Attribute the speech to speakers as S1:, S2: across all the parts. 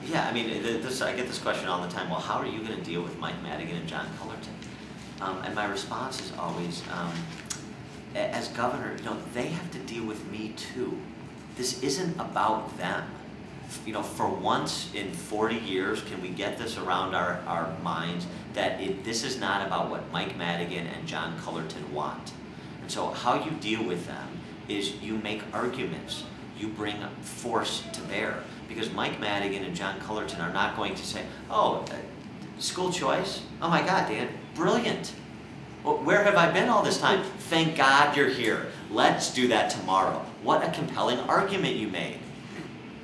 S1: Yeah, I mean, I get this question all the time. Well, how are you going to deal with Mike Madigan and John Cullerton? And my response is always, as governor, they have to deal with me too. This isn't about them. For once in 40 years, can we get this around our minds that this is not about what Mike Madigan and John Cullerton want. And so how you deal with them is you make arguments. You bring force to bear. Because Mike Madigan and John Cullerton are not going to say, oh, school choice? Oh my God, Dan, brilliant. Well, where have I been all this time? Thank God you're here. Let's do that tomorrow. What a compelling argument you made.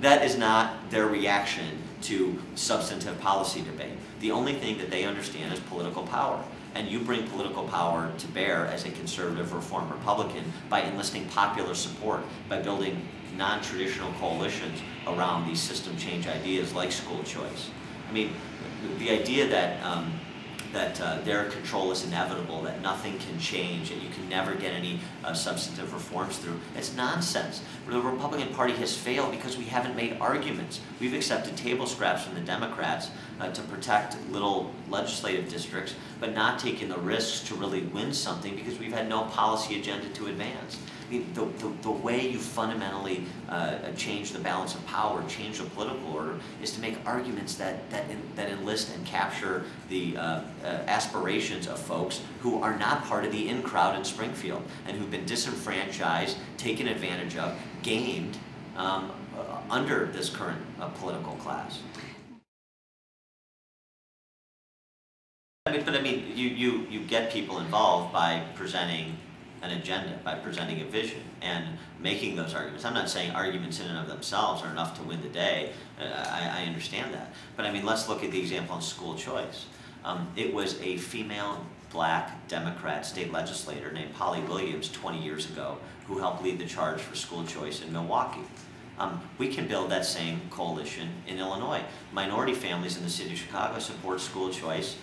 S1: That is not their reaction to substantive policy debate. The only thing that they understand is political power. And you bring political power to bear as a conservative reform Republican by enlisting popular support, by building non-traditional coalitions around these system change ideas like school choice. I mean, the idea that their control is inevitable, that nothing can change, that you can never get any substantive reforms through, it's nonsense. The Republican Party has failed because we haven't made arguments. We've accepted table scraps from the Democrats to protect little legislative districts, but not taken the risks to really win something because we've had no policy agenda to advance. I mean, the way you fundamentally change the balance of power, change the political order, is to make arguments that enlist and capture the aspirations of folks who are not part of the in crowd in Springfield and who've been disenfranchised, taken advantage of, gamed under this current political class. But I mean, you get people involved by presenting an agenda, by presenting a vision and making those arguments. I'm not saying arguments in and of themselves are enough to win the day. I understand that. But I mean, let's look at the example on school choice. It was a female black Democrat state legislator named Polly Williams 20 years ago who helped lead the charge for school choice in Milwaukee. We can build that same coalition in Illinois. Minority families in the city of Chicago support school choice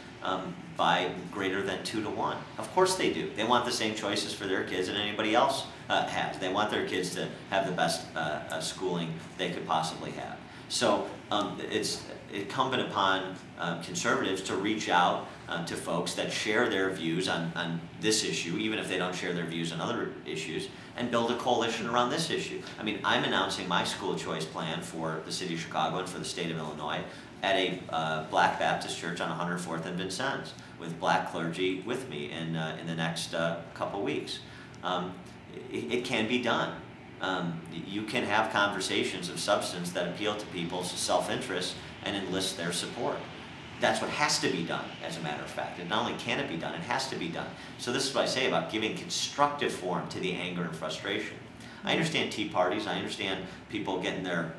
S1: by greater than 2 to 1. Of course they do. They want the same choices for their kids that anybody else has. They want their kids to have the best schooling they could possibly have. So it's incumbent upon conservatives to reach out to folks that share their views on this issue, even if they don't share their views on other issues, and build a coalition around this issue. I mean, I'm announcing my school choice plan for the city of Chicago and for the state of Illinois at a Black Baptist church on 104th and Vincennes, with black clergy with me in the next couple weeks. It can be done. You can have conversations of substance that appeal to people's self-interest and enlist their support. That's what has to be done, as a matter of fact. And not only can it be done, it has to be done. So this is what I say about giving constructive form to the anger and frustration. I understand tea parties, I understand people getting their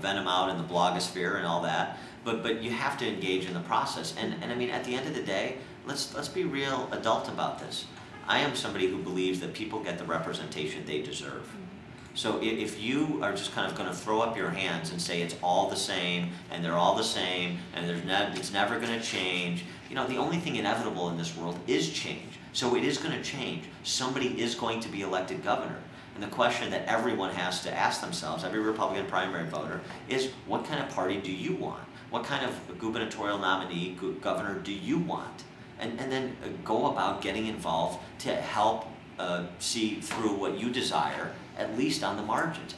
S1: venom out in the blogosphere and all that, but you have to engage in the process. And I mean, at the end of the day, let's be real adult about this. I am somebody who believes that people get the representation they deserve. So if you are just kind of going to throw up your hands and say it's all the same, and they're all the same, and it's never going to change, the only thing inevitable in this world is change. So it is going to change. Somebody is going to be elected governor. And the question that everyone has to ask themselves, every Republican primary voter, is what kind of party do you want? What kind of gubernatorial nominee, governor do you want? And then go about getting involved to help see through what you desire, at least on the margins.